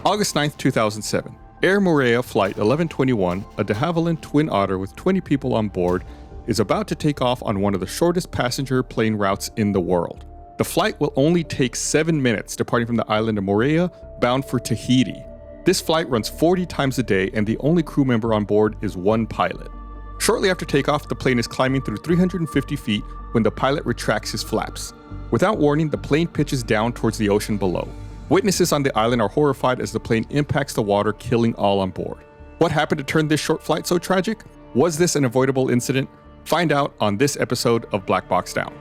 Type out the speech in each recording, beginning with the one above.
August 9th, 2007. Air Moorea Flight 1121, a de Havilland twin otter with 20 people on board, is about to take off on one of the shortest passenger plane routes in the world. The flight will only take 7 minutes, departing from the island of Moorea, bound for Tahiti. This flight runs 40 times a day, and the only crew member on board is one pilot. Shortly after takeoff, the plane is climbing through 350 feet when the pilot retracts his flaps. Without warning, the plane pitches down towards the ocean below. Witnesses on the island are horrified as the plane impacts the water, killing all on board. What happened to turn this short flight so tragic? Was this an avoidable incident? Find out on this episode of Black Box Down.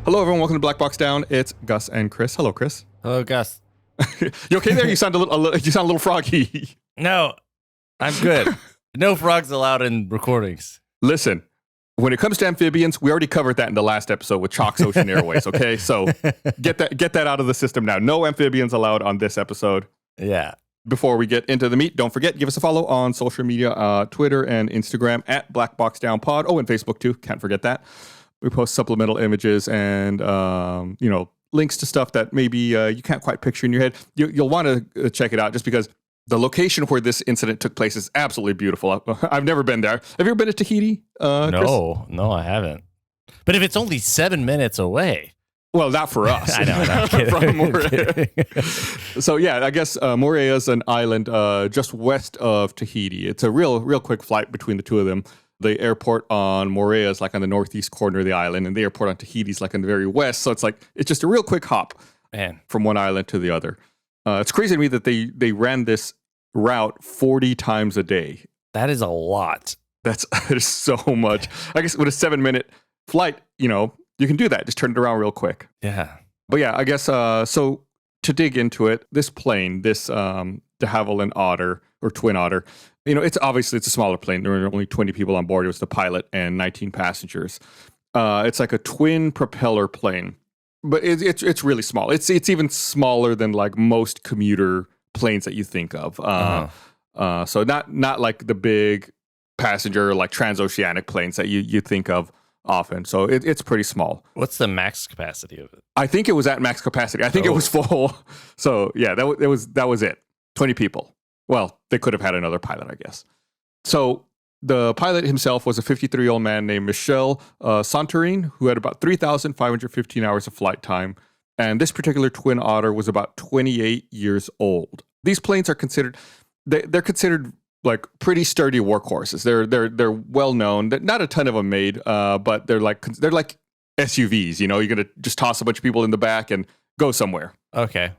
Hello everyone, welcome to Black Box Down. It's Gus and Chris. Hello, Chris. Hello, Gus. You okay there? You sound a little froggy. No, I'm good. No frogs allowed in recordings. Listen, when it comes to amphibians, we already covered that in the last episode with Chalk's Ocean Airways, okay? So get that out of the system now. No amphibians allowed on this episode. Yeah. Before we get into the meat, don't forget, give us a follow on social media, Twitter and Instagram at Black Box Down Pod. Oh, and Facebook too. Can't forget that. We post supplemental images and, links to stuff that maybe you can't quite picture in your head. You'll want to check it out just because the location where this incident took place is absolutely beautiful. I've never been there. Have you ever been to Tahiti, Chris? No, I haven't. But if it's only 7 minutes away. Well, not for us. I know. I'm kidding. From Moorea. So, yeah, I guess Moorea is an island just west of Tahiti. It's a real quick flight between the two of them. The airport on Moorea is like on the northeast corner of the island, and the airport on Tahiti is like on the very west. So it's just a real quick hop from one island to the other. It's crazy to me that they ran this route 40 times a day. That is a lot. That is so much. I guess with a 7-minute flight, you can do that. Just turn it around real quick. Yeah. But yeah, I guess, so to dig into it, this plane, this de Havilland otter or twin otter, it's a smaller plane. There were only 20 people on board. It was the pilot and 19 passengers. It's like a twin propeller plane, but it's really small. It's even smaller than like most commuter planes that you think of. So not like the big passenger like transoceanic planes that you think of often. So it's pretty small. What's the max capacity of it? I think it was at max capacity. I think it was full. So yeah, that was it. 20 people. Well, they could have had another pilot, I guess. So the pilot himself was a 53-year-old man named Michel Santorin, who had about 3,515 hours of flight time. And this particular twin otter was about 28 years old. These planes are considered, they're considered like pretty sturdy workhorses. They're well known. Not a ton of them made, but they're like SUVs. You're gonna just toss a bunch of people in the back and go somewhere. Okay.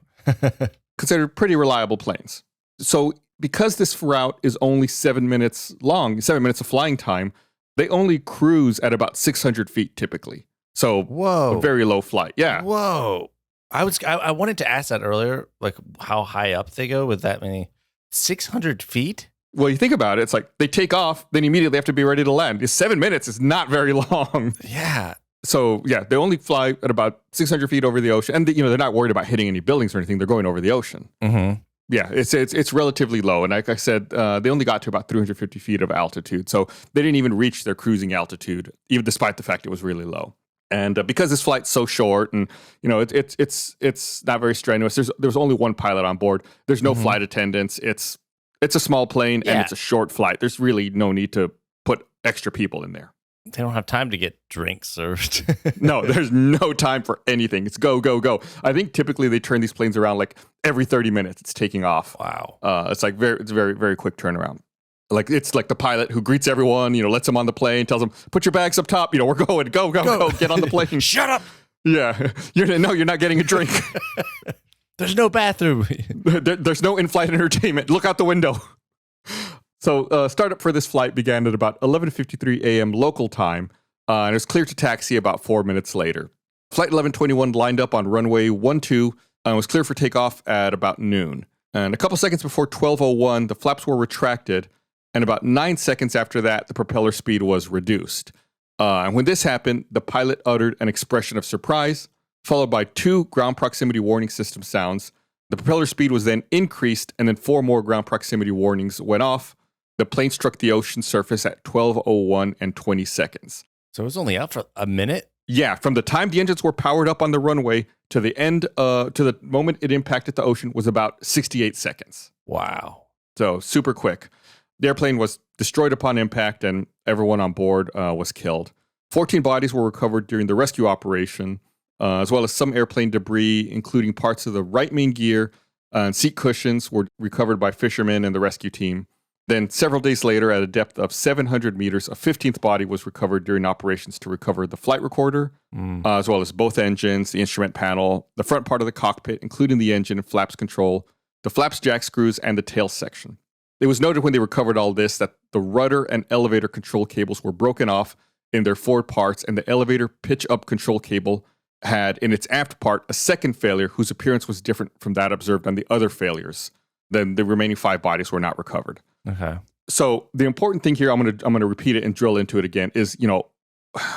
Considered pretty reliable planes. So because this route is only 7 minutes long, 7 minutes of flying time, they only cruise at about 600 feet typically. So whoa, a very low flight. Yeah. Whoa. I wanted to ask that earlier, like how high up they go with that many. 600 feet? Well, you think about it, it's like they take off, then immediately have to be ready to land. 7 minutes is not very long. Yeah. So yeah, they only fly at about 600 feet over the ocean, and they're not worried about hitting any buildings or anything. They're going over the ocean. Mm-hmm. Yeah, it's relatively low, and like I said, they only got to about 350 feet of altitude, so they didn't even reach their cruising altitude, even despite the fact it was really low. And because this flight's so short, and it's not very strenuous. There's only one pilot on board. There's no flight attendants. It's a small plane and it's a short flight. There's really no need to put extra people in there. They don't have time to get drinks served. No, there's no time for anything. It's go, go, go. I think typically they turn these planes around like every 30 minutes. It's taking off. Wow. It's like it's very, very quick turnaround. Like it's like the pilot who greets everyone, lets them on the plane, tells them, put your bags up top. We're going, go, get on the plane. Shut up. Yeah. You're not getting a drink. There's no bathroom. There's no in-flight entertainment. Look out the window. So startup for this flight began at about 11:53 a.m. local time, and it was clear to taxi about 4 minutes later. Flight 1121 lined up on runway 12 and was clear for takeoff at about noon. And a couple seconds before 12:01, the flaps were retracted, and about 9 seconds after that, the propeller speed was reduced. And when this happened, the pilot uttered an expression of surprise, followed by 2 ground proximity warning system sounds. The propeller speed was then increased, and then 4 more ground proximity warnings went off. The plane struck the ocean surface at 12:01 and 20 seconds. So it was only up for a minute? Yeah, from the time the engines were powered up on the runway to the end, to the moment it impacted the ocean was about 68 seconds. Wow. So super quick. The airplane was destroyed upon impact and everyone on board was killed. 14 bodies were recovered during the rescue operation, as well as some airplane debris, including parts of the right main gear and seat cushions were recovered by fishermen and the rescue team. Then several days later, at a depth of 700 meters, a 15th body was recovered during operations to recover the flight recorder, as well as both engines, the instrument panel, the front part of the cockpit, including the engine and flaps control, the flaps jack screws, and the tail section. It was noted when they recovered all this that the rudder and elevator control cables were broken off in their forward parts, and the elevator pitch-up control cable had, in its aft part, a second failure whose appearance was different from that observed on the other failures. Then the remaining 5 bodies were not recovered. Okay. So the important thing here, I'm gonna repeat it and drill into it again, is,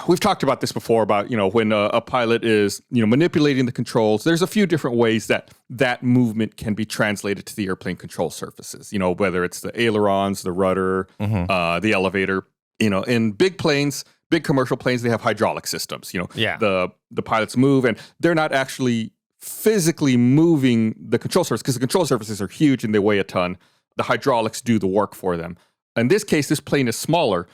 we've talked about this before about, when a pilot is, manipulating the controls, there's a few different ways that movement can be translated to the airplane control surfaces, whether it's the ailerons, the rudder, the elevator, in big planes, big commercial planes, they have hydraulic systems, the pilots move and they're not actually physically moving the control surface because the control surfaces are huge and they weigh a ton. The hydraulics do the work for them. In this case, this plane is smaller,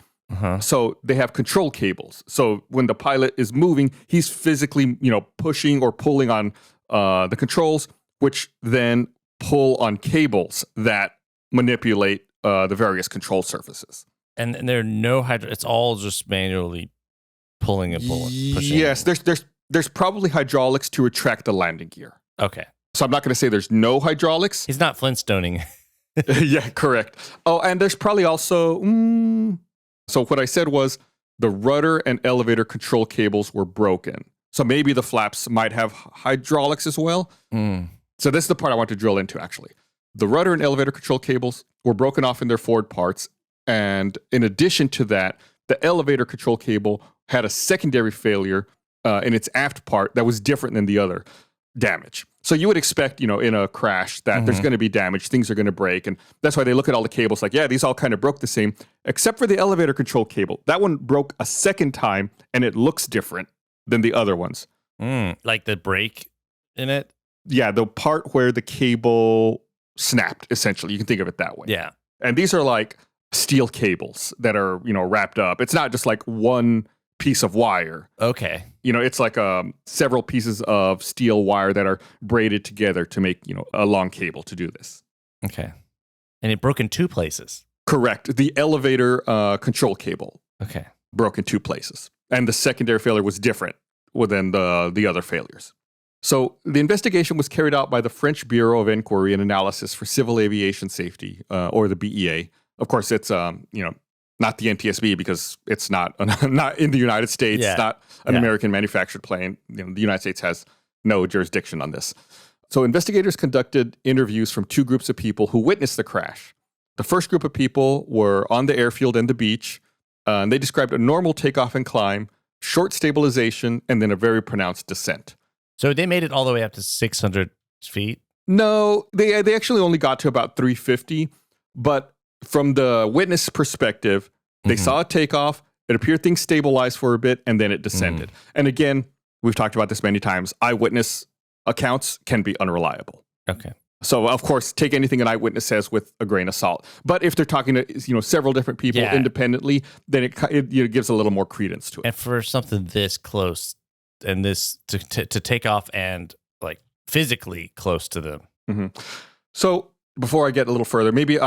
so they have control cables. So when the pilot is moving, he's physically, pushing or pulling on the controls, which then pull on cables that manipulate the various control surfaces. And there are no it's all just manually pulling and pulling, pushing. Yes, there's probably hydraulics to retract the landing gear. Okay. So I'm not going to say there's no hydraulics. He's not Flintstoning. Yeah, correct. Oh, and there's probably also... So what I said was the rudder and elevator control cables were broken. So maybe the flaps might have hydraulics as well. So this is the part I want to drill into, actually. The rudder and elevator control cables were broken off in their forward parts. And in addition to that, the elevator control cable had a secondary failure in its aft part that was different than the other damage. So you would expect, in a crash that there's going to be damage, things are going to break. And that's why they look at all the cables like, yeah, these all kind of broke the same, except for the elevator control cable. That one broke a second time and it looks different than the other ones. Like the break in it? Yeah, the part where the cable snapped, essentially. You can think of it that way. Yeah. And these are like steel cables that are, wrapped up. It's not just like one piece of wire. Okay. It's like several pieces of steel wire that are braided together to make, a long cable to do this. Okay. And it broke in 2 places. Correct. The elevator control cable. Okay. Broke in 2 places. And the secondary failure was different than the other failures. So the investigation was carried out by the French Bureau of Inquiry and Analysis for Civil Aviation Safety, or the BEA. Of course, it's, not the NTSB because it's not in the United States. It's not an American manufactured plane. The United States has no jurisdiction on this. So investigators conducted interviews from 2 groups of people who witnessed the crash. The first group of people were on the airfield and the beach. And they described a normal takeoff and climb, short stabilization, and then a very pronounced descent. So they made it all the way up to 600 feet? No, they actually only got to about 350. But from the witness perspective, they saw a takeoff. It appeared things stabilized for a bit, and then it descended. And again, we've talked about this many times. Eyewitness accounts can be unreliable. Okay. So, of course, take anything an eyewitness says with a grain of salt. But if they're talking to several different people independently, then it gives a little more credence to it. And for something this close and this to take off and like physically close to them. So before I get a little further, maybe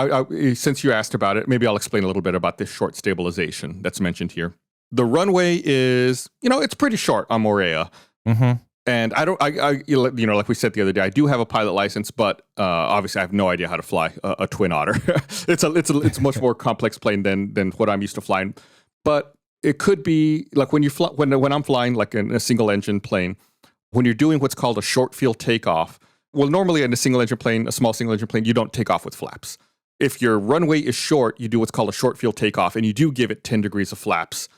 since you asked about it, maybe I'll explain a little bit about this short stabilization that's mentioned here. The runway is, it's pretty short on Moorea. And like we said the other day, I do have a pilot license, but obviously I have no idea how to fly a Twin Otter. It's a much more complex plane than what I'm used to flying. But it could be like when I'm flying like in a single engine plane, when you're doing what's called a short field takeoff. Well, normally in a small single engine plane, you don't take off with flaps. If your runway is short, you do what's called a short field takeoff, and you do give it 10 degrees of flaps.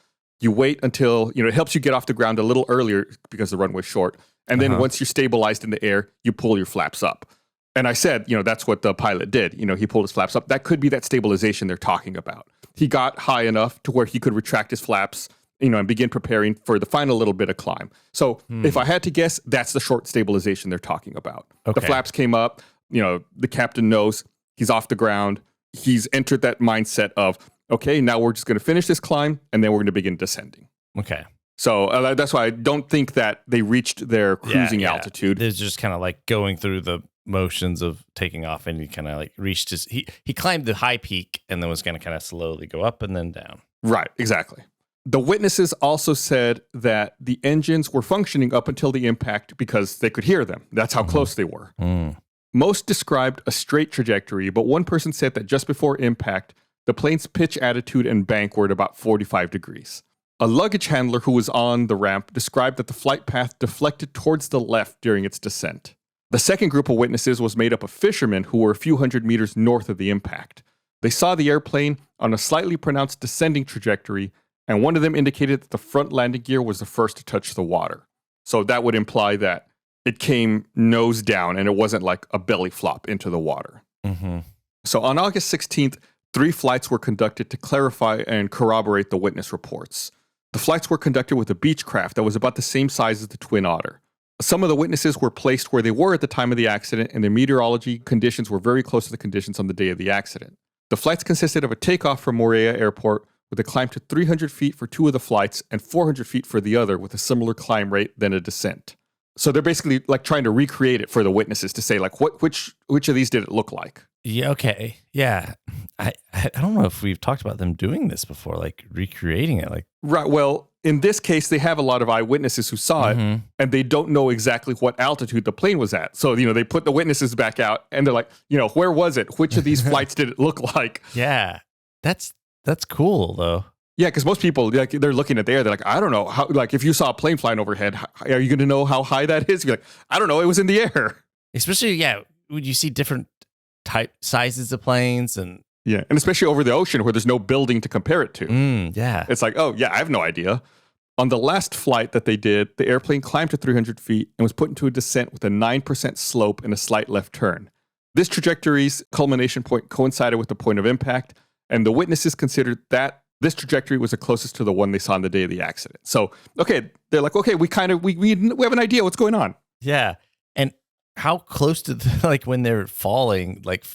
You wait until, it helps you get off the ground a little earlier because the runway's short. And then once you're stabilized in the air, you pull your flaps up. And I said, that's what the pilot did. He pulled his flaps up. That could be that stabilization they're talking about. He got high enough to where he could retract his flaps and begin preparing for the final little bit of climb. So if I had to guess, that's the short stabilization they're talking about. Okay. The flaps came up, the captain knows he's off the ground. He's entered that mindset of, okay, now we're just going to finish this climb and then we're going to begin descending. Okay. So that's why I don't think that they reached their cruising altitude. It's just kind of like going through the motions of taking off, and he kind of like reached he climbed the high peak and then was going to kind of slowly go up and then down. Right, exactly. The witnesses also said that the engines were functioning up until the impact because they could hear them. That's how close they were. Most described a straight trajectory, but one person said that just before impact, the plane's pitch, attitude, and bank were at about 45 degrees. A luggage handler who was on the ramp described that the flight path deflected towards the left during its descent. The second group of witnesses was made up of fishermen who were a few hundred meters north of the impact. They saw the airplane on a slightly pronounced descending trajectory, and one of them indicated that the front landing gear was the first to touch the water. So that would imply that it came nose down and it wasn't like a belly flop into the water. So on August 16th, 3 flights were conducted to clarify and corroborate the witness reports. The flights were conducted with a Beechcraft that was about the same size as the Twin Otter. Some of the witnesses were placed where they were at the time of the accident, and the meteorology conditions were very close to the conditions on the day of the accident. The flights consisted of a takeoff from Moorea Airport with a climb to 300 feet for 2 of the flights and 400 feet for the other with a similar climb rate than a descent. So they're basically like trying to recreate it for the witnesses to say like which of these did it look like? Yeah, okay. Yeah. I don't know if we've talked about them doing this before, like recreating it. Like Right. Well, in this case, they have a lot of eyewitnesses who saw it, and they don't know exactly what altitude the plane was at. So, they put the witnesses back out, and they're like, where was it? Which of these flights did it look like? Yeah. That's cool, though. Yeah, because most people, like, they're looking at the air. They're like, I don't know. How, like, if you saw a plane flying overhead, are you going to know how high that is? You're like, I don't know. It was in the air. Especially, when you see different type sizes of planes and especially over the ocean where there's no building to compare it to. It's like, oh, yeah, I have no idea. On the last flight that they did, the airplane climbed to 300 feet and was put into a descent with a 9% slope and a slight left turn. This trajectory's culmination point coincided with the point of impact, and the witnesses considered that this trajectory was the closest to the one they saw on the day of the accident. So, okay, they're like, okay, we have an idea what's going on. Yeah. And how close to when they're falling, like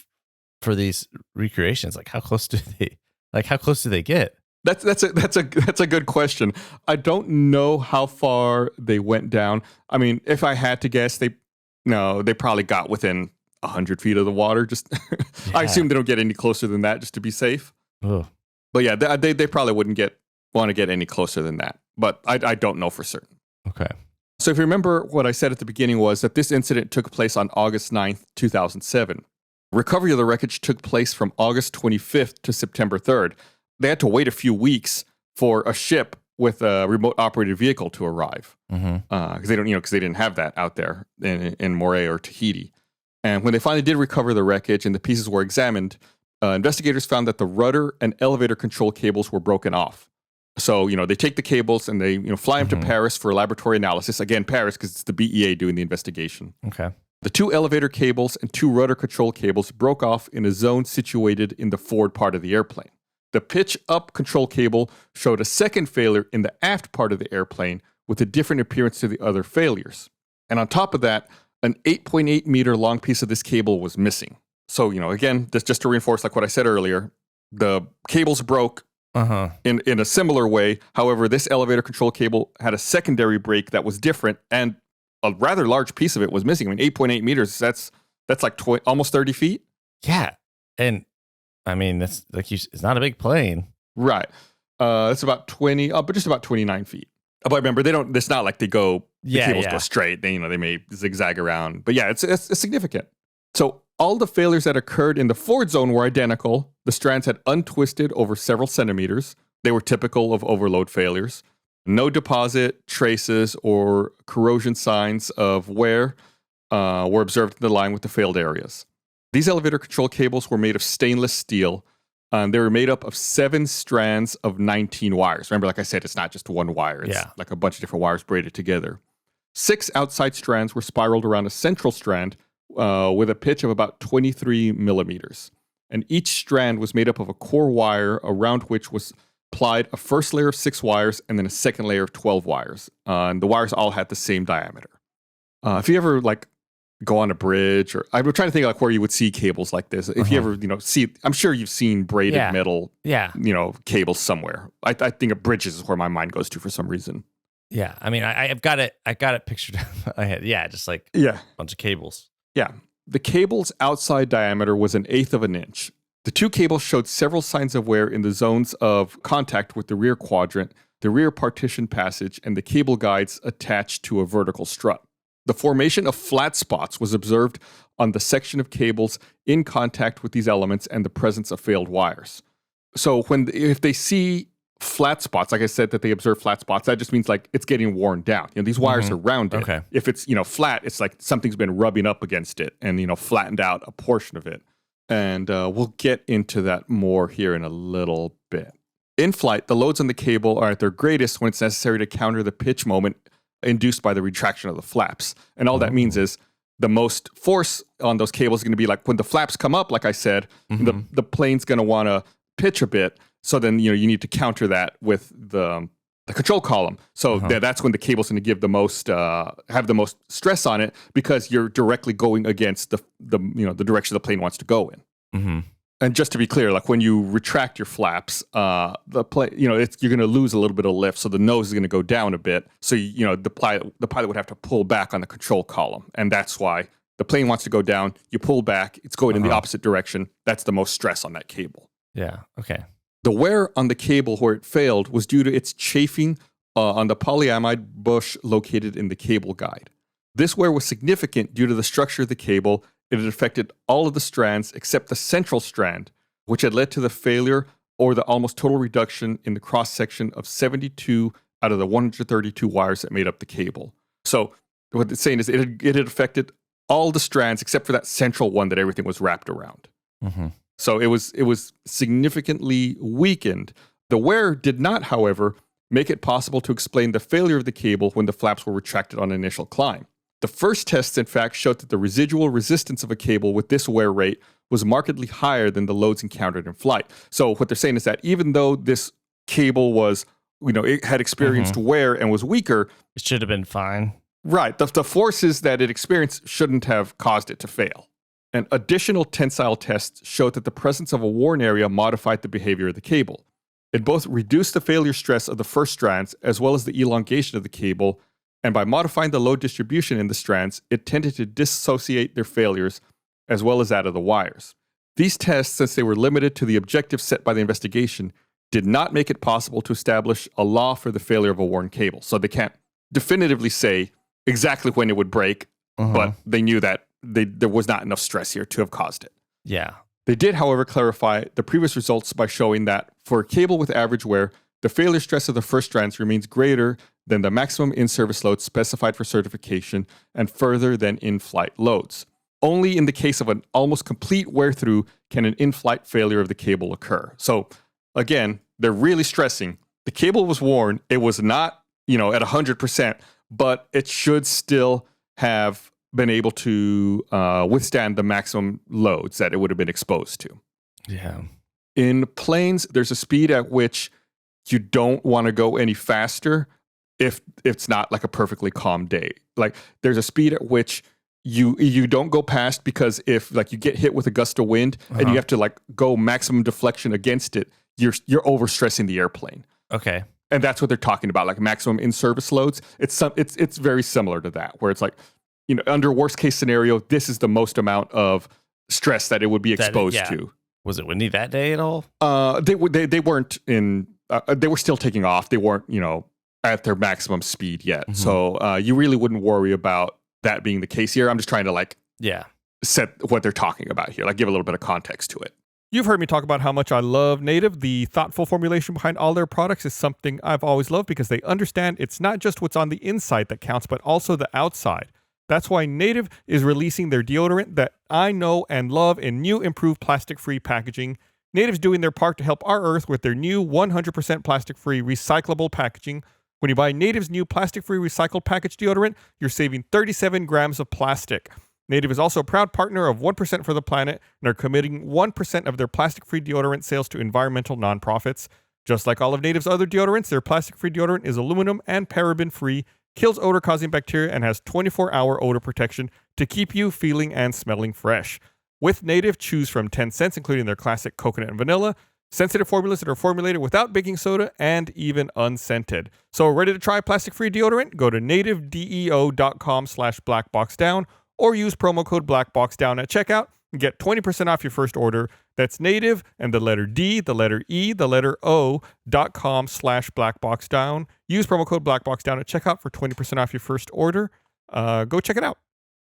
for these recreations, like how close do they get? That's a good question. I don't know how far they went down. I mean, if I had to guess, they probably got within 100 feet of the water. Just I assume they don't get any closer than that, just to be safe. Oh. But yeah, they probably wouldn't want to get any closer than that. But I don't know for certain. Okay. So if you remember, what I said at the beginning was that this incident took place on August 9th, 2007. Recovery of the wreckage took place from August 25th to September 3rd. They had to wait a few weeks for a ship with a remote operated vehicle to arrive because they didn't have that out there in Moorea or Tahiti. And when they finally did recover the wreckage and the pieces were examined, investigators found that the rudder and elevator control cables were broken off. So, they take the cables and they, fly them to Paris for laboratory analysis. Again, Paris, because it's the BEA doing the investigation. Okay. The 2 elevator cables and 2 rudder control cables broke off in a zone situated in the forward part of the airplane. The pitch up control cable showed a second failure in the aft part of the airplane with a different appearance to the other failures. And on top of that, an 8.8 meter long piece of this cable was missing. So, again, just to reinforce like what I said earlier, the cables broke in a similar way. However, this elevator control cable had a secondary break that was different, and a rather large piece of it was missing. I mean, 8.8 meters, that's like almost 30 feet. Yeah. And I mean, that's it's not a big plane. Right. It's about 20, but just about 29 feet. But remember, it's not like they go, the cables go straight. They may zigzag around. But yeah, it's significant. So all the failures that occurred in the forward zone were identical. The strands had untwisted over several centimeters. They were typical of overload failures. No deposit, traces, or corrosion signs of wear were observed in the line with the failed areas. These elevator control cables were made of stainless steel. They were made up of 7 strands of 19 wires. Remember, like I said, it's not just one wire. It's like a bunch of different wires braided together. 6 outside strands were spiraled around a central strand with a pitch of about 23 millimeters. And each strand was made up of a core wire around which was applied a first layer of 6 wires and then a second layer of 12 wires. And the wires all had the same diameter. If you ever like go on a bridge, or I'm trying to think like where you would see cables like this. If you ever, see, I'm sure you've seen braided metal, cables somewhere. I think of bridges is where my mind goes to for some reason. Yeah. I mean, I got it pictured in my head. Yeah. Just like a bunch of cables. Yeah. The cable's outside diameter was 1/8 of an inch. The 2 cables showed several signs of wear in the zones of contact with the rear quadrant, the rear partition passage, and the cable guides attached to a vertical strut. The formation of flat spots was observed on the section of cables in contact with these elements and the presence of failed wires. So if they see flat spots, like I said, that they observe flat spots, that just means like it's getting worn down. These wires are rounded. Okay. If it's, flat, it's like something's been rubbing up against it and, flattened out a portion of it. And we'll get into that more here in a little bit. In flight, the loads on the cable are at their greatest when it's necessary to counter the pitch moment induced by the retraction of the flaps. And all that means is the most force on those cables is going to be like when the flaps come up, like I said, the plane's going to want to pitch a bit. So then, you need to counter that with the control column. So that's when the cable's going to give the most, have the most stress on it because you're directly going against the direction the plane wants to go in. Mm-hmm. And just to be clear, like when you retract your flaps, the plane, you're going to lose a little bit of lift, so the nose is going to go down a bit. So the pilot would have to pull back on the control column, and that's why the plane wants to go down. You pull back; it's going in the opposite direction. That's the most stress on that cable. Yeah. Okay. The wear on the cable where it failed was due to its chafing on the polyamide bush located in the cable guide. This wear was significant due to the structure of the cable. It had affected all of the strands except the central strand, which had led to the failure or the almost total reduction in the cross-section of 72 out of the 132 wires that made up the cable. So what it's saying is it had affected all the strands except for that central one that everything was wrapped around. Mm-hmm. So it was significantly weakened. The wear did not, however, make it possible to explain the failure of the cable when the flaps were retracted on initial climb. The first tests, in fact, showed that the residual resistance of a cable with this wear rate was markedly higher than the loads encountered in flight. So what they're saying is that even though this cable was, it had experienced wear and was weaker, it should have been fine. Right. The forces that it experienced shouldn't have caused it to fail. And additional tensile tests showed that the presence of a worn area modified the behavior of the cable. It both reduced the failure stress of the first strands as well as the elongation of the cable, and by modifying the load distribution in the strands, it tended to dissociate their failures as well as that of the wires. These tests, since they were limited to the objective set by the investigation, did not make it possible to establish a law for the failure of a worn cable. So they can't definitively say exactly when it would break, but they knew that there was not enough stress here to have caused it. Yeah. They did, however, clarify the previous results by showing that for a cable with average wear, the failure stress of the first strands remains greater than the maximum in-service load specified for certification and further than in-flight loads. Only in the case of an almost complete wear-through can an in-flight failure of the cable occur. So, again, they're really stressing. The cable was worn. It was not, at 100%, but it should still have been able to withstand the maximum loads that it would have been exposed to. Yeah. In planes, there's a speed at which you don't want to go any faster if it's not like a perfectly calm day. Like there's a speed at which you don't go past, because if like you get hit with a gust of wind and you have to like go maximum deflection against it, you're overstressing the airplane. Okay. And that's what they're talking about, like maximum in-service loads. It's very similar to that, where it's like, under worst case scenario, this is the most amount of stress that it would be exposed to. Was it windy that day at all? They weren't in. They were still taking off. They weren't, at their maximum speed yet. Mm-hmm. So you really wouldn't worry about that being the case here. I'm just trying to set what they're talking about here, like give a little bit of context to it. You've heard me talk about how much I love Native. The thoughtful formulation behind all their products is something I've always loved, because they understand it's not just what's on the inside that counts, but also the outside. That's why Native is releasing their deodorant that I know and love in new improved plastic-free packaging. Native's doing their part to help our Earth with their new 100% plastic-free recyclable packaging. When you buy Native's new plastic-free recycled package deodorant, you're saving 37 grams of plastic. Native is also a proud partner of 1% for the Planet and are committing 1% of their plastic-free deodorant sales to environmental nonprofits. Just like all of Native's other deodorants, their plastic-free deodorant is aluminum and paraben-free, kills odor-causing bacteria, and has 24-hour odor protection to keep you feeling and smelling fresh. With Native, choose from 10 scents, including their classic coconut and vanilla, sensitive formulas that are formulated without baking soda, and even unscented. So ready to try plastic-free deodorant? Go to nativedeo.com/blackboxdown or use promo code blackboxdown at checkout and get 20% off your first order. That's native and the letter D, the letter E, the letter O.com/blackboxdown. Use promo code blackboxdown at checkout for 20% off your first order. Go check it out.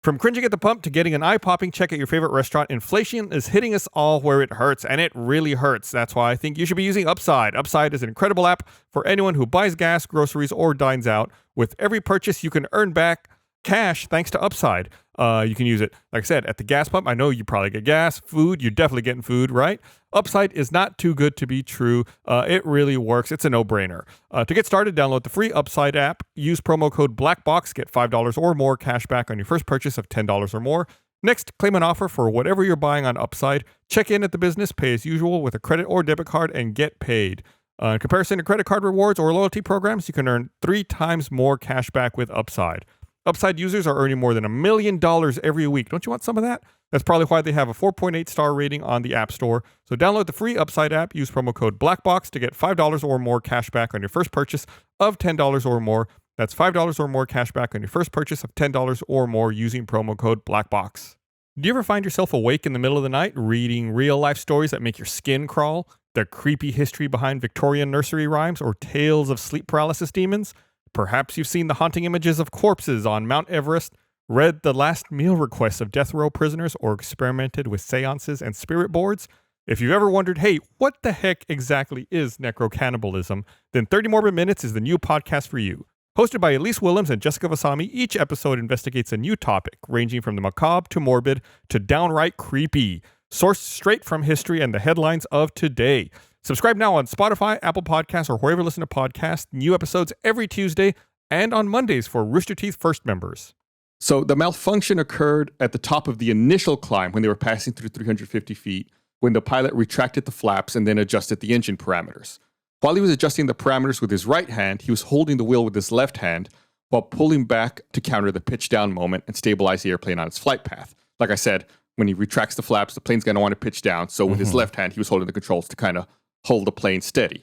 From cringing at the pump to getting an eye-popping check at your favorite restaurant, inflation is hitting us all where it hurts, and it really hurts. That's why I think you should be using Upside. Upside is an incredible app for anyone who buys gas, groceries, or dines out. With every purchase, you can earn back cash thanks to Upside. You can use it, like I said, at the gas pump. I know you probably get gas, food. You're definitely getting food, right? Upside is not too good to be true. It really works. It's a no-brainer. To get started, download the free Upside app. Use promo code BLACKBOX. Get $5 or more cash back on your first purchase of $10 or more. Next, claim an offer for whatever you're buying on Upside. Check in at the business, pay as usual with a credit or debit card, and get paid. In comparison to credit card rewards or loyalty programs, you can earn 3 times more cash back with Upside. Upside users are earning more than $1 million every week. Don't you want some of that? That's probably why they have a 4.8 star rating on the App Store. So download the free Upside app. Use promo code BLACKBOX to get $5 or more cash back on your first purchase of $10 or more. That's $5 or more cash back on your first purchase of $10 or more using promo code BLACKBOX. Do you ever find yourself awake in the middle of the night reading real-life stories that make your skin crawl? The creepy history behind Victorian nursery rhymes or tales of sleep paralysis demons? Perhaps you've seen the haunting images of corpses on Mount Everest, read the last meal requests of death row prisoners, or experimented with seances and spirit boards. If you've ever wondered, hey, what the heck exactly is necrocannibalism, then 30 Morbid Minutes is the new podcast for you. Hosted by Elise Willems and Jessica Vasami, each episode investigates a new topic, ranging from the macabre to morbid to downright creepy, sourced straight from history and the headlines of today. Subscribe now on Spotify, Apple Podcasts, or wherever you listen to podcasts. New episodes every Tuesday and on Mondays for Rooster Teeth First members. So the malfunction occurred at the top of the initial climb when they were passing through 350 feet, when the pilot retracted the flaps and then adjusted the engine parameters. While he was adjusting the parameters with his right hand, he was holding the wheel with his left hand while pulling back to counter the pitch down moment and stabilize the airplane on its flight path. Like I said, when he retracts the flaps, the plane's going to want to pitch down. So with his left hand, he was holding the controls to kind of hold the plane steady.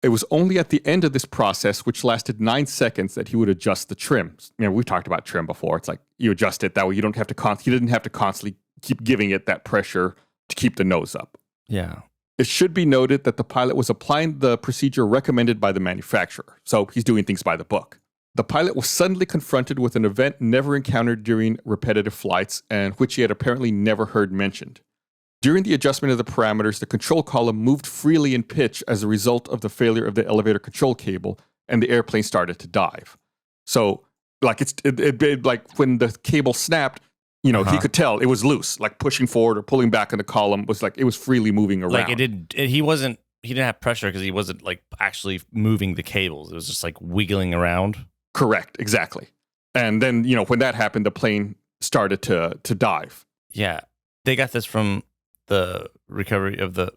It was only at the end of this process, which lasted 9 seconds, that he would adjust the trim. We've talked about trim before. It's like you adjust it that way. You don't have to he didn't have to constantly keep giving it that pressure to keep the nose up. Yeah. It should be noted that the pilot was applying the procedure recommended by the manufacturer. So he's doing things by the book. The pilot was suddenly confronted with an event never encountered during repetitive flights and which he had apparently never heard mentioned. During the adjustment of the parameters, the control column moved freely in pitch as a result of the failure of the elevator control cable, and the airplane started to dive. So, like like when the cable snapped, he could tell it was loose, like pushing forward or pulling back on the column was like it was freely moving around. Like he didn't have pressure because he wasn't like actually moving the cables. It was just like wiggling around. Correct, exactly. And then, when that happened, the plane started to dive. Yeah. They got this from the recovery of the,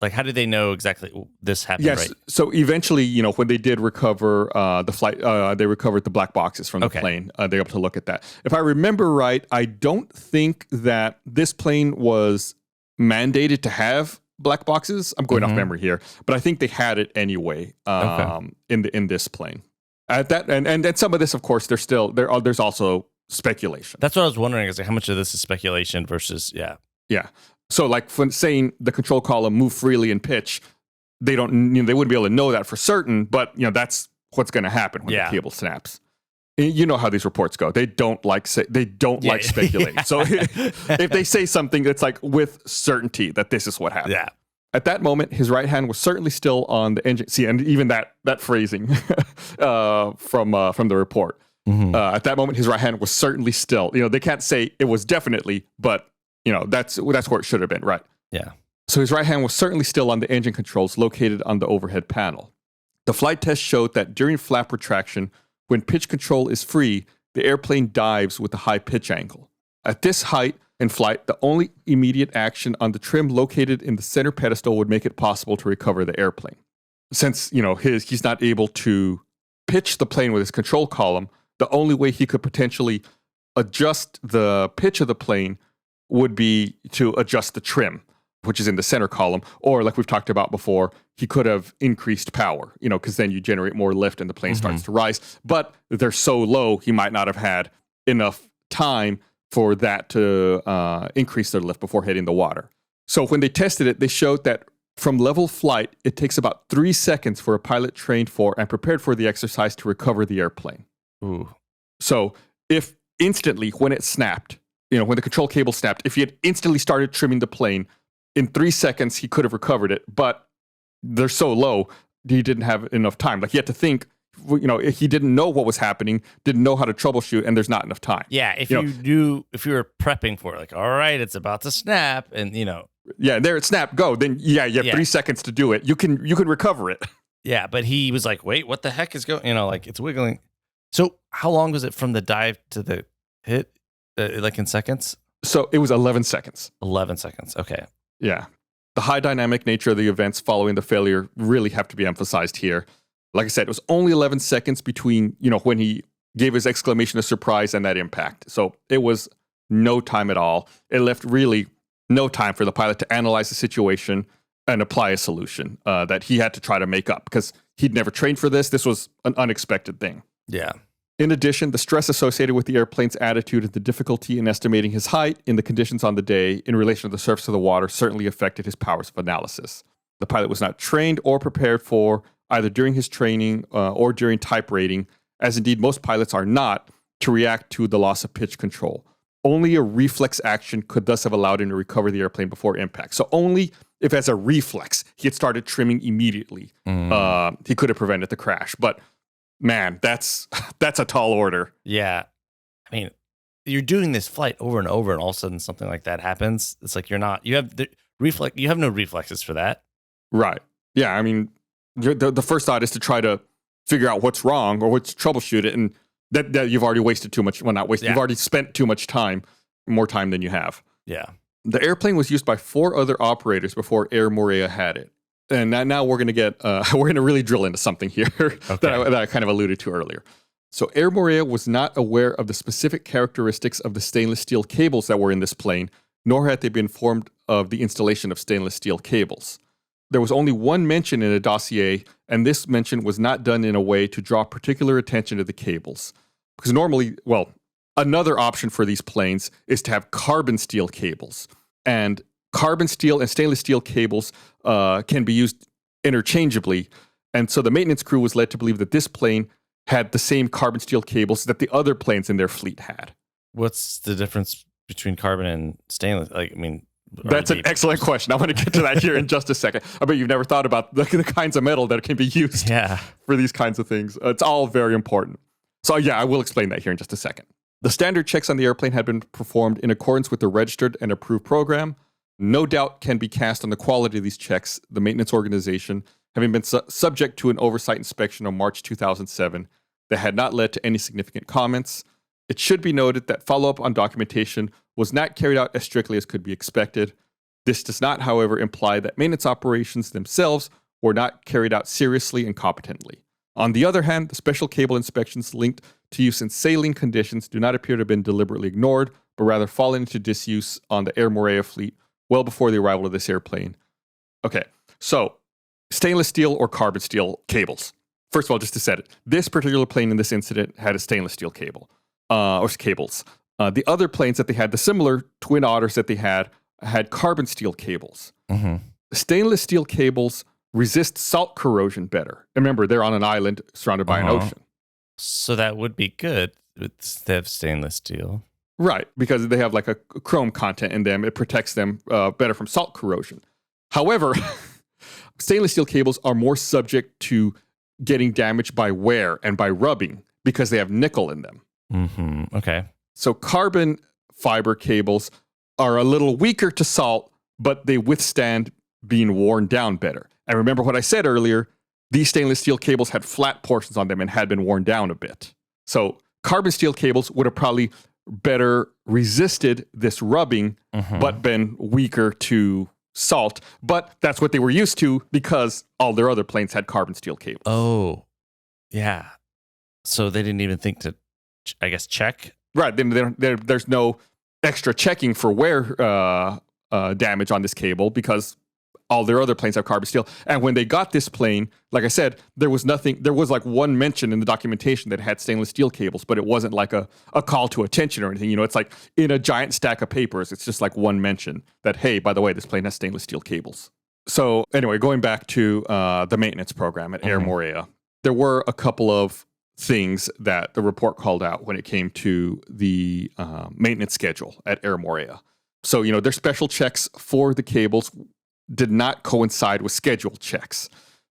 like, how did they know exactly this happened? Yes. Right? So eventually, when they did recover the flight, they recovered the black boxes from the plane. They were able to look at that. If I remember right, I don't think that this plane was mandated to have black boxes. I'm going off memory here, but I think they had it anyway in this plane. At that, and some of this, of course, there's also speculation. That's what I was wondering, is like how much of this is speculation versus Yeah. So, like, when saying the control column move freely in pitch, they don't, they wouldn't be able to know that for certain, but that's what's going to happen when the cable snaps. You know how these reports go. They don't like speculating. So, if they say something that's like with certainty that this is what happened. Yeah. At that moment, his right hand was certainly still on the engine. See, and even that phrasing from the report. At that moment, his right hand was certainly still. They can't say it was definitely, but that's where it should have been, right? Yeah. So his right hand was certainly still on the engine controls located on the overhead panel. The flight test showed that during flap retraction, when pitch control is free, the airplane dives with a high pitch angle. At this height in flight, the only immediate action on the trim located in the center pedestal would make it possible to recover the airplane. since, he's not able to pitch the plane with his control column, the only way he could potentially adjust the pitch of the plane would be to adjust the trim, which is in the center column. Or like we've talked about before, he could have increased power, because then you generate more lift and the plane starts to rise. But they're so low, he might not have had enough time for that to increase their lift before hitting the water. So when they tested it, they showed that from level flight, it takes about 3 seconds for a pilot trained for and prepared for the exercise to recover the airplane. Ooh. So if instantly, when it snapped, when the control cable snapped, if he had instantly started trimming the plane, in 3 seconds, he could have recovered it. But they're so low, he didn't have enough time. Like, he had to think, he didn't know what was happening, didn't know how to troubleshoot, and there's not enough time. Yeah, if you were prepping for it, like, all right, it's about to snap, and yeah, there it snapped, go. Then you have 3 seconds to do it. You can recover it. Yeah, but he was like, wait, what the heck is going? Like, it's wiggling. So how long was it from the dive to the hit? Like in seconds? So it was 11 seconds. 11 seconds. Okay. Yeah. The high dynamic nature of the events following the failure really have to be emphasized here. Like I said, it was only 11 seconds between, when he gave his exclamation of surprise and that impact. So it was no time at all. It left really no time for the pilot to analyze the situation and apply a solution that he had to try to make up because he'd never trained for this. This was an unexpected thing. Yeah. In addition, the stress associated with the airplane's attitude and the difficulty in estimating his height in the conditions on the day in relation to the surface of the water certainly affected his powers of analysis. The pilot was not trained or prepared for either during his training or during type rating, as indeed most pilots are not, to react to the loss of pitch control. Only a reflex action could thus have allowed him to recover the airplane before impact. So only if as a reflex he had started trimming immediately, he could have prevented the crash. But man, that's a tall order. Yeah. I mean, you're doing this flight over and over, and all of a sudden something like that happens. It's like you have no reflexes for that. Right. Yeah. I mean, the first thought is to try to figure out what's wrong or what's troubleshoot it. And that you've already wasted too much. Well, not wasted. Yeah. You've already spent too much time, more time than you have. Yeah. The airplane was used by 4 other operators before Air Moorea had it. And now we're going to really drill into something here that I kind of alluded to earlier. So Air Moorea was not aware of the specific characteristics of the stainless steel cables that were in this plane, nor had they been informed of the installation of stainless steel cables. There was only one mention in a dossier, and this mention was not done in a way to draw particular attention to the cables. Because normally, another option for these planes is to have carbon steel cables. And carbon steel and stainless steel cables can be used interchangeably. And so the maintenance crew was led to believe that this plane had the same carbon steel cables that the other planes in their fleet had. What's the difference between carbon and stainless? That's an excellent question. I want to get to that here in just a second. I bet you've never thought about the kinds of metal that can be used for these kinds of things. It's all very important. So I will explain that here in just a second. The standard checks on the airplane had been performed in accordance with the registered and approved program. No doubt can be cast on the quality of these checks, the maintenance organization, having been subject to an oversight inspection on March 2007 that had not led to any significant comments. It should be noted that follow-up on documentation was not carried out as strictly as could be expected. This does not, however, imply that maintenance operations themselves were not carried out seriously and competently. On the other hand, the special cable inspections linked to use in sailing conditions do not appear to have been deliberately ignored, but rather fallen into disuse on the Air Moorea fleet well before the arrival of this airplane. Okay, so stainless steel or carbon steel cables. First of all, just to set it, this particular plane in this incident had a stainless steel cable, or cables. The other planes that they had, the similar Twin Otters that they had carbon steel cables. Mm-hmm. Stainless steel cables resist salt corrosion better. Remember, they're on an island surrounded by an ocean. So that would be good. They have stainless steel. Right, because they have like a chrome content in them. It protects them better from salt corrosion. However, stainless steel cables are more subject to getting damaged by wear and by rubbing because they have nickel in them. Mm-hmm. Okay. So carbon fiber cables are a little weaker to salt, but they withstand being worn down better. And remember what I said earlier, these stainless steel cables had flat portions on them and had been worn down a bit. So carbon steel cables would have probably better resisted this rubbing, but been weaker to salt, but that's what they were used to because all their other planes had carbon steel cables. Oh, yeah. So they didn't even think to, I guess, check. Right. Then there's no extra checking for wear damage on this cable because all their other planes have carbon steel. And when they got this plane, like I said, there was like one mention in the documentation that had stainless steel cables, but it wasn't like a call to attention or anything. It's like in a giant stack of papers, it's just like one mention that, hey, by the way, this plane has stainless steel cables. So anyway, going back to the maintenance program at Air Moorea, there were a couple of things that the report called out when it came to the maintenance schedule at Air Moorea. So, their special checks for the cables did not coincide with scheduled checks.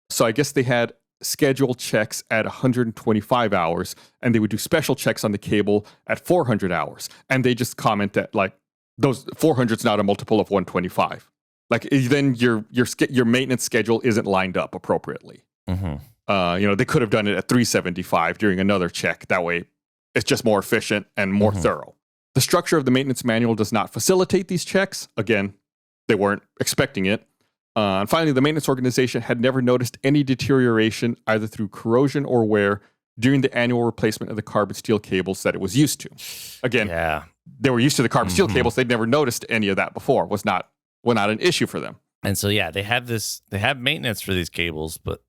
So I guess they had scheduled checks at 125 hours, and they would do special checks on the cable at 400 hours. And they just comment that, like, those 400 is not a multiple of 125. Like, then your maintenance schedule isn't lined up appropriately. They could have done it at 375 during another check. That way, it's just more efficient and more thorough. The structure of the maintenance manual does not facilitate these checks. Again, they weren't expecting it. And finally, the maintenance organization had never noticed any deterioration either through corrosion or wear during the annual replacement of the carbon steel cables that it was used to. Again, they were used to the carbon steel cables. They'd never noticed any of that before. Was not an issue for them. And so, they have maintenance for these cables, but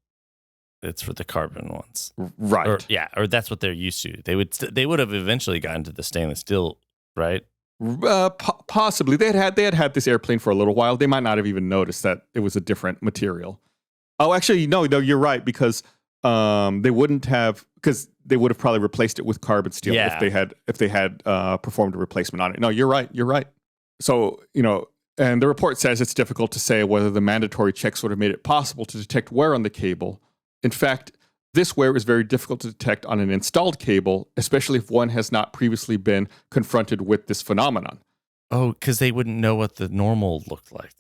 it's for the carbon ones. Right. Or that's what they're used to. They would have eventually gotten to the stainless steel, right? Possibly. They had this airplane for a little while. They might not have even noticed that it was a different material. Oh, actually, no, you're right, because they wouldn't have, because they would have probably replaced it with carbon steel if they had performed a replacement on it. No, you're right. So, and the report says it's difficult to say whether the mandatory checks would have made it possible to detect wear on the cable. In fact, this wear is very difficult to detect on an installed cable, especially if one has not previously been confronted with this phenomenon. Oh, because they wouldn't know what the normal looked like.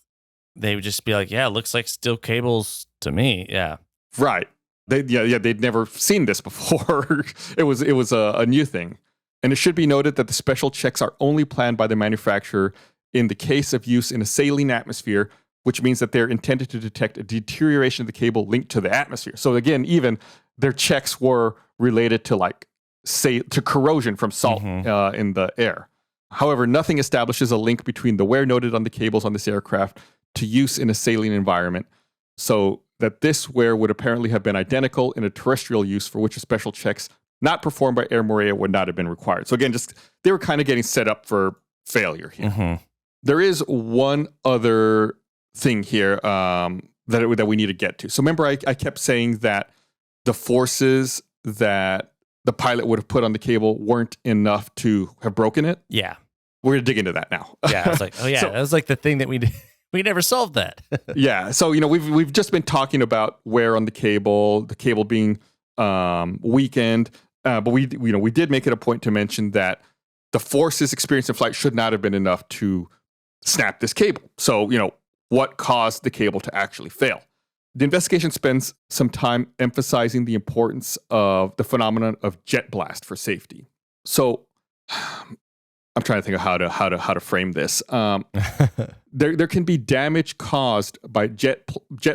They would just be like, it looks like steel cables to me. Yeah. Right. They'd never seen this before. It was a new thing. And it should be noted that the special checks are only planned by the manufacturer in the case of use in a saline atmosphere, which means that they're intended to detect a deterioration of the cable linked to the atmosphere. So again, even their checks were related to to corrosion from salt in the air. However, nothing establishes a link between the wear noted on the cables on this aircraft to use in a saline environment, so that this wear would apparently have been identical in a terrestrial use for which a special checks not performed by Air Moorea would not have been required. So again, they were kind of getting set up for failure here. There is one other thing here that we need to get to. So remember, I kept saying that the forces that the pilot would have put on the cable weren't enough to have broken it? Yeah. We're going to dig into that now. Yeah, I was like, that was like the thing that we never solved that. Yeah. So, we've just been talking about wear on the cable being weakened, but we did make it a point to mention that the forces experienced in flight should not have been enough to snap this cable. So, what caused the cable to actually fail? The investigation spends some time emphasizing the importance of the phenomenon of jet blast for safety. So, I'm trying to think of how to frame this. There can be damage caused by jet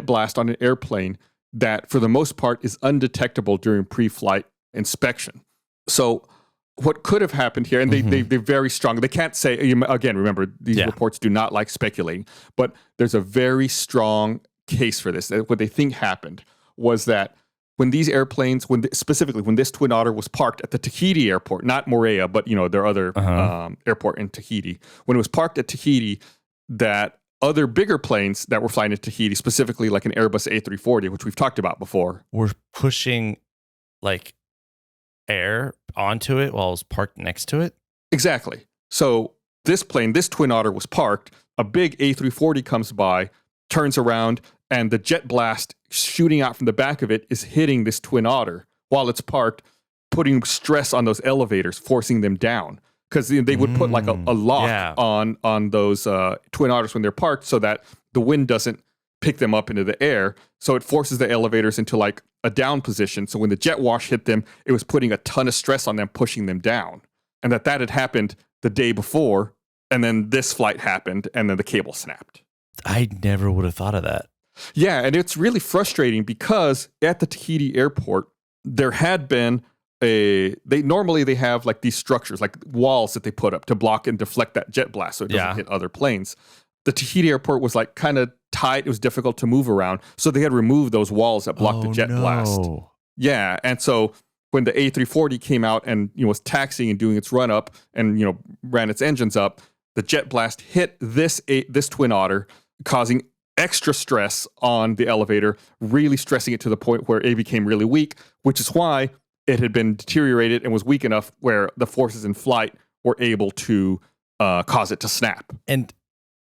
blast on an airplane that, for the most part, is undetectable during pre-flight inspection. So, what could have happened here, and they're very strong. They can't say, again, remember, these reports do not like speculating, but there's a very strong case for this. What they think happened was that when these airplanes, specifically when this Twin Otter was parked at the Tahiti airport, not Moorea, but their other airport in Tahiti, when it was parked at Tahiti, that other bigger planes that were flying to Tahiti, specifically like an Airbus A340, which we've talked about before, were pushing like air onto it while it was parked next to it? Exactly. So this Twin Otter was parked, a big A340 comes by, turns around, and the jet blast shooting out from the back of it is hitting this Twin Otter while it's parked, putting stress on those elevators, forcing them down. Because they would put like a lock on those Twin Otters when they're parked so that the wind doesn't pick them up into the air. So it forces the elevators into like a down position. So when the jet wash hit them, it was putting a ton of stress on them, pushing them down. And that had happened the day before. And then this flight happened, and then the cable snapped. I never would have thought of that. Yeah, and it's really frustrating because at the Tahiti airport, there had been they have like these structures, like walls that they put up to block and deflect that jet blast so it doesn't hit other planes. The Tahiti airport was like kind of tight. It was difficult to move around. So they had removed those walls that blocked the jet blast. Yeah. And so when the A340 came out and was taxiing and doing its run up and ran its engines up, the jet blast hit this Twin Otter, causing extra stress on the elevator, really stressing it to the point where it became really weak, which is why it had been deteriorated and was weak enough where the forces in flight were able to cause it to snap. And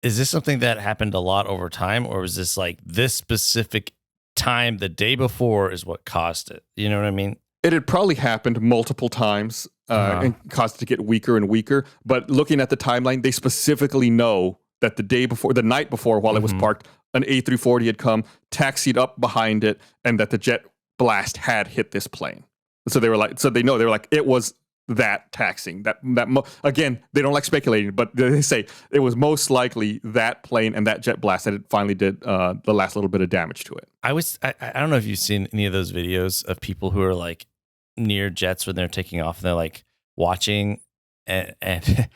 is this something that happened a lot over time, or was this like this specific time the day before is what caused it? You know what I mean? It had probably happened multiple times and caused it to get weaker and weaker. But looking at the timeline, they specifically know that the night before, while it was parked, an A340 had come, taxied up behind it, and that the jet blast had hit this plane. So they were like, it was that taxiing. Again, they don't like speculating, but they say it was most likely that plane and that jet blast that it finally did the last little bit of damage to it. I don't know if you've seen any of those videos of people who are like near jets when they're taking off and they're like watching and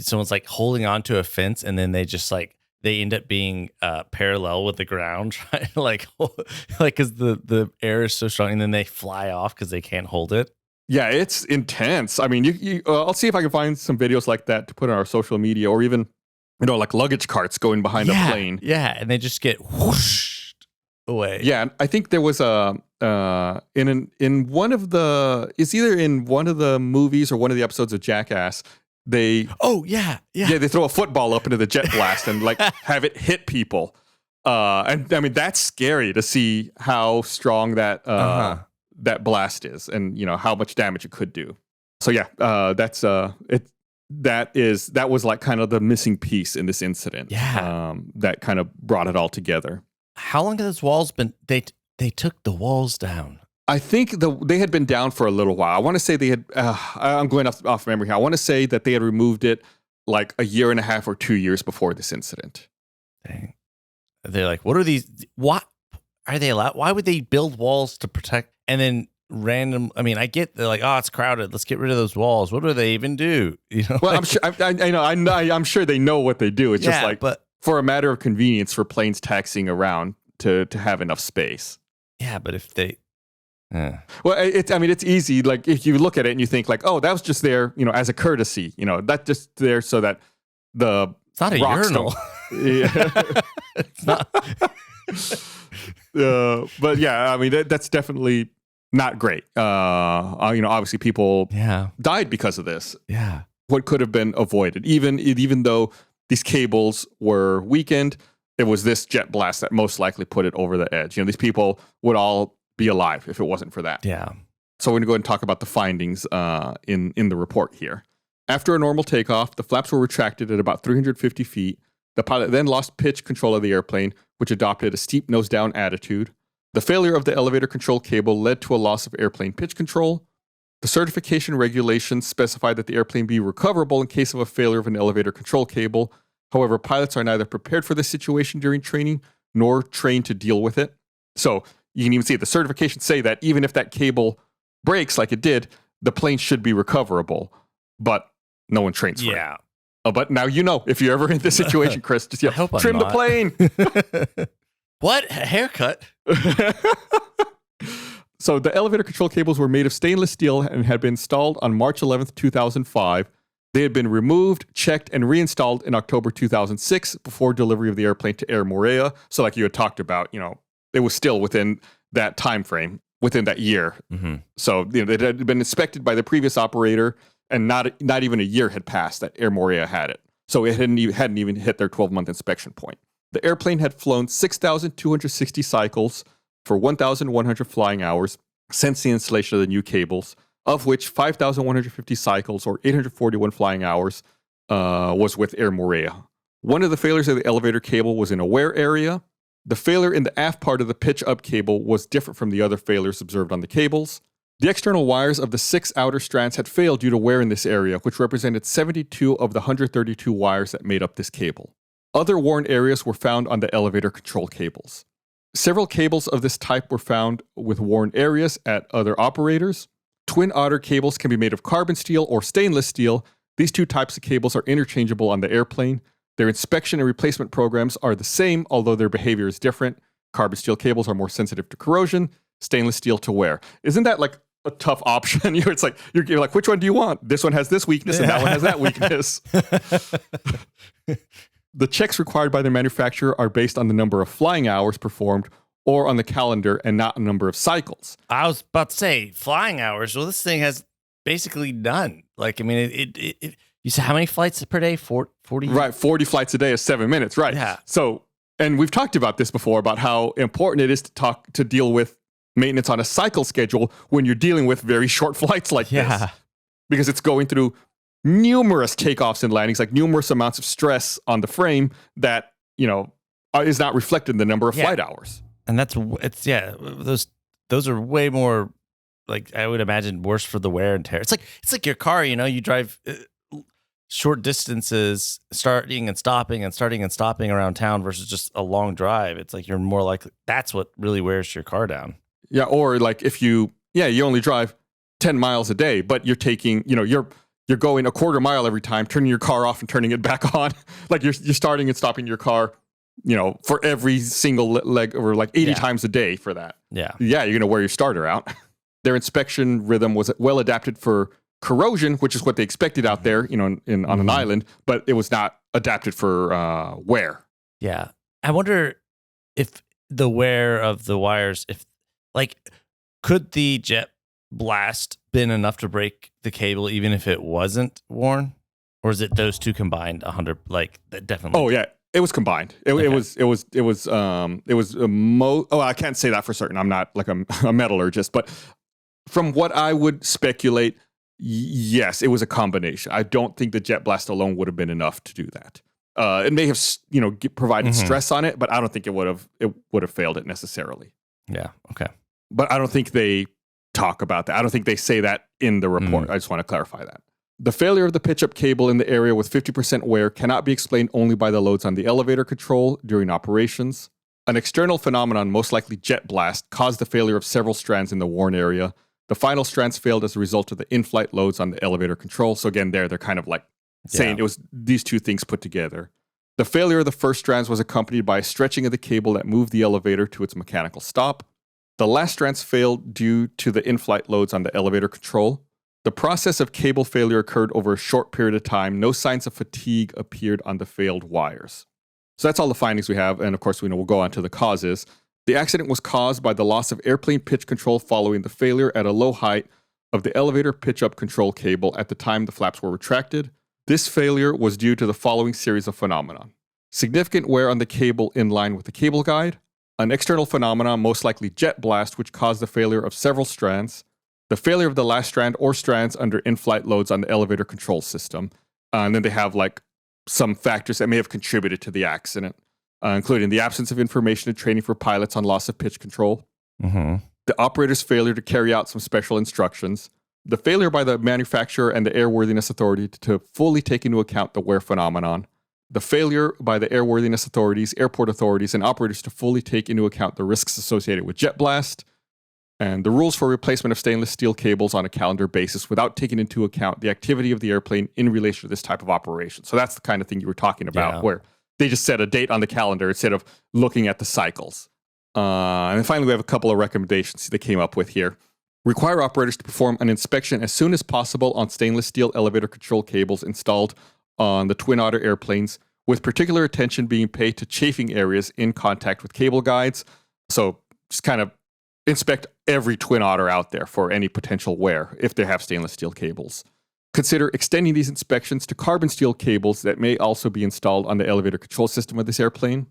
someone's like holding onto a fence and then they just like they end up being parallel with the ground, trying to like because the air is so strong, and then they fly off because they can't hold it. Yeah, it's intense. I mean, I'll see if I can find some videos like that to put on our social media, or even like luggage carts going behind a plane. Yeah, and they just get whooshed away. Yeah, I think there was in one of the it's either in one of the movies or one of the episodes of Jackass. They throw a football up into the jet blast and like have it hit people, and I mean that's scary to see how strong that that blast is, and how much damage it could do. So yeah, that's it. That was like kind of the missing piece in this incident. Yeah, that kind of brought it all together. How long have those walls been? They took the walls down. I think they had been down for a little while. I want to say they had, I'm going off memory here. I want to say that they had removed it like a year and a half or 2 years before this incident. Dang. They're like, what are these? What are they allowed? Why would they build walls to protect and then I mean, I get they're like, oh, it's crowded. Let's get rid of those walls. What do they even do? Well, I'm sure, I'm sure they know what they do. It's just like, but for a matter of convenience for planes taxiing around to have enough space. Yeah, but if they, well, it's easy. Like if you look at it and you think like, oh, that was just there, as a courtesy, that's just there so that it's not a urinal. Yeah. It's not. But yeah, I mean, that's definitely not great. Obviously people died because of this. Yeah. What could have been avoided, even though these cables were weakened, it was this jet blast that most likely put it over the edge. These people would all be alive if it wasn't for that. Yeah. So we're going to go ahead and talk about the findings in the report here. After a normal takeoff, the flaps were retracted at about 350 feet. The pilot then lost pitch control of the airplane, which adopted a steep nose-down attitude. The failure of the elevator control cable led to a loss of airplane pitch control. The certification regulations specify that the airplane be recoverable in case of a failure of an elevator control cable. However, pilots are neither prepared for this situation during training nor trained to deal with it. So you can even see it. The certifications say that even if that cable breaks like it did, the plane should be recoverable, but no one trains for it. But now if you're ever in this situation, Chris, just trim the plane. What? A haircut? So the elevator control cables were made of stainless steel and had been installed on March 11th, 2005. They had been removed, checked, and reinstalled in October 2006 before delivery of the airplane to Air Moorea. So like you had talked about, it was still within that time frame, within that year. Mm-hmm. So it had been inspected by the previous operator, and not even a year had passed that Air Moorea had it. So it hadn't even hit their 12-month inspection point. The airplane had flown 6,260 cycles for 1,100 flying hours since the installation of the new cables, of which 5,150 cycles or 841 flying hours was with Air Moorea. One of the failures of the elevator cable was in a wear area. The failure in the aft part of the pitch-up cable was different from the other failures observed on the cables. The external wires of the 6 outer strands had failed due to wear in this area, which represented 72 of the 132 wires that made up this cable. Other worn areas were found on the elevator control cables. Several cables of this type were found with worn areas at other operators. Twin Otter cables can be made of carbon steel or stainless steel. These two types of cables are interchangeable on the airplane. Their inspection and replacement programs are the same, although their behavior is different. Carbon steel cables are more sensitive to corrosion, stainless steel to wear. Isn't that like a tough option? It's like, you're like, which one do you want? This one has this weakness and that one has that weakness. The checks required by the manufacturer are based on the number of flying hours performed or on the calendar and not a number of cycles. I was about to say flying hours. Well, this thing has basically none. Like, I mean, you said how many flights per day? 40? Right, 40 flights a day is 7 minutes, right? Yeah. So, and we've talked about this before, about how important it is to deal with maintenance on a cycle schedule when you're dealing with very short flights like this. Because it's going through numerous takeoffs and landings, like numerous amounts of stress on the frame that, is not reflected in the number of flight hours. And those are way more, like, I would imagine, worse for the wear and tear. It's like your car, you drive short distances, starting and stopping around town versus just a long drive. It's like you're more likely, that's what really wears your car down. Yeah, or like if you only drive 10 miles a day, but you're taking, you're going a quarter mile every time, turning your car off and turning it back on. Like you're starting and stopping your car, for every single leg, or like 80 times a day for that. Yeah, you're going to wear your starter out. Their inspection rhythm was well adapted for corrosion, which is what they expected out there, on an island, but it was not adapted for wear. Yeah. I wonder if the wear of the wires, could the jet blast been enough to break the cable even if it wasn't worn, or is it those two combined 100? Like that definitely. Oh yeah, it was combined. It was I can't say that for certain. I'm not like a metallurgist, but from what I would speculate, yes, it was a combination. I don't think the jet blast alone would have been enough to do that. It may have provided stress on it, but I don't think it would have failed it necessarily. Yeah. Okay. But I don't think they talk about that. I don't think they say that in the report. I just want to clarify that. The failure of the pitch-up cable in the area with 50% wear cannot be explained only by the loads on the elevator control during operations. An external phenomenon, most likely jet blast, caused the failure of several strands in the worn area. The final strands failed as a result of the in-flight loads on the elevator control. So again, they're kind of like saying it was these two things put together. The failure of the first strands was accompanied by a stretching of the cable that moved the elevator to its mechanical stop. The last strands failed due to the in-flight loads on the elevator control. The process of cable failure occurred over a short period of time. No signs of fatigue appeared on the failed wires. So that's all the findings we have. And of course, we'll go on to the causes. The accident was caused by the loss of airplane pitch control following the failure at a low height of the elevator pitch-up control cable at the time the flaps were retracted. This failure was due to the following series of phenomena: significant wear on the cable in line with the cable guide, an external phenomenon, most likely jet blast, which caused the failure of several strands, the failure of the last strand or strands under in-flight loads on the elevator control system. And then they have like some factors that may have contributed to the accident, including the absence of information and training for pilots on loss of pitch control, the operator's failure to carry out some special instructions, the failure by the manufacturer and the airworthiness authority to fully take into account the wear phenomenon, the failure by the airworthiness authorities, airport authorities, and operators to fully take into account the risks associated with jet blast, and the rules for replacement of stainless steel cables on a calendar basis without taking into account the activity of the airplane in relation to this type of operation. So that's the kind of thing you were talking about, where they just set a date on the calendar instead of looking at the cycles. And then finally, we have a couple of recommendations they came up with here. Require operators to perform an inspection as soon as possible on stainless steel elevator control cables installed on the Twin Otter airplanes, with particular attention being paid to chafing areas in contact with cable guides. So just kind of inspect every Twin Otter out there for any potential wear if they have stainless steel cables. Consider extending these inspections to carbon steel cables that may also be installed on the elevator control system of this airplane.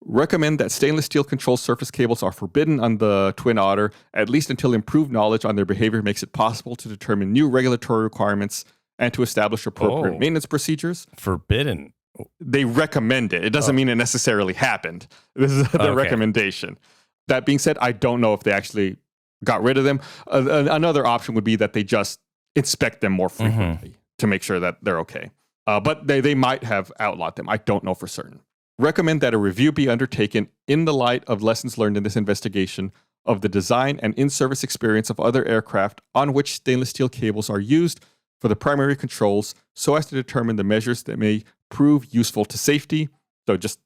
Recommend that stainless steel control surface cables are forbidden on the Twin Otter, at least until improved knowledge on their behavior makes it possible to determine new regulatory requirements and to establish appropriate maintenance procedures. Forbidden. They recommend it. It doesn't mean it necessarily happened. This is the recommendation. That being said, I don't know if they actually got rid of them. Another option would be that they just inspect them more frequently to make sure that they're okay. But they might have outlawed them. I don't know for certain. recommend that a review be undertaken in the light of lessons learned in this investigation of the design and in-service experience of other aircraft on which stainless steel cables are used for the primary controls, so as to determine the measures that may prove useful to safety. So just,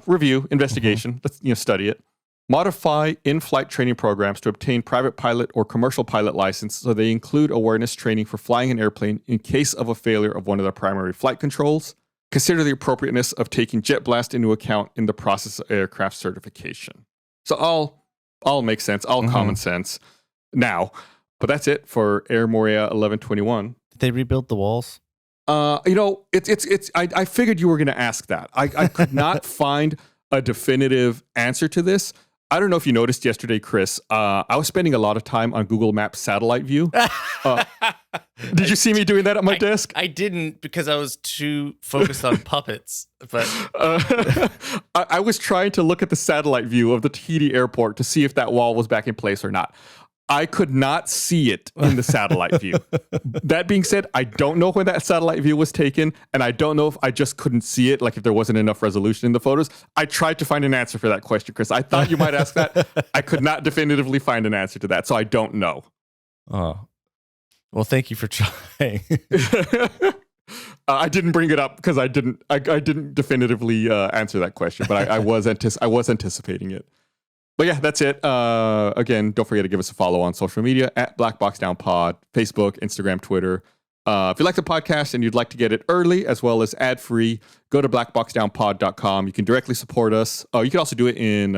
review, investigation, let's, study it. Modify in-flight training programs to obtain private pilot or commercial pilot license so they include awareness training for flying an airplane in case of a failure of one of the primary flight controls. Consider the appropriateness of taking jet blast into account in the process of aircraft certification. So all makes sense, all common sense now. But that's it for Air Moorea 1121. Did they rebuild the walls? I figured you were going to ask that. I could not find a definitive answer to this. I don't know if you noticed yesterday, Chris. I was spending a lot of time on Google Maps satellite view. Did you see me doing that at my desk? I didn't, because I was too focused on puppets. But I was trying to look at the satellite view of the Tahiti airport to see if that wall was back in place or not. I could not see it in the satellite view. That being said, I don't know when that satellite view was taken, and I don't know if I just couldn't see it, like if there wasn't enough resolution in the photos. I tried to find an answer for that question, Chris. I thought you might ask that. I could not definitively find an answer to that, so I don't know. Oh, well, thank you for trying. I didn't bring it up because I didn't definitively answer that question, but I was anticipating it. But yeah, that's it. Again, don't forget to give us a follow on social media at Black Box Down Pod, Facebook, Instagram, Twitter. If you like the podcast and you'd like to get it early as well as ad-free, go to blackboxdownpod.com. You can directly support us. You can also do it in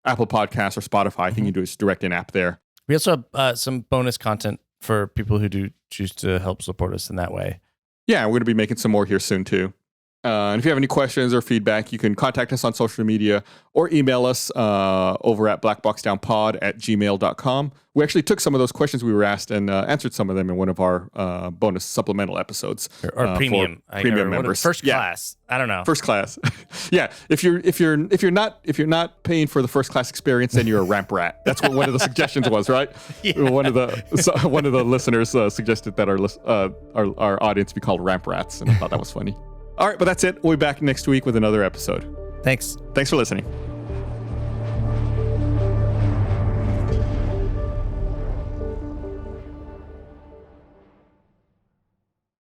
Apple Podcasts or Spotify. I think you can do it direct in app there. We also have some bonus content for people who do choose to help support us in that way. Yeah, we're going to be making some more here soon too. And if you have any questions or feedback, you can contact us on social media or email us over at blackboxdownpod@gmail.com. We actually took some of those questions we were asked and answered some of them in one of our bonus supplemental episodes. Or premium members. First class. I don't know. First class. Yeah. If you're not paying for the first class experience, then you're a ramp rat. That's what one of the suggestions was, right? Yeah. One of the listeners suggested that our audience be called ramp rats, and I thought that was funny. All right, but that's it. We'll be back next week with another episode. Thanks for listening.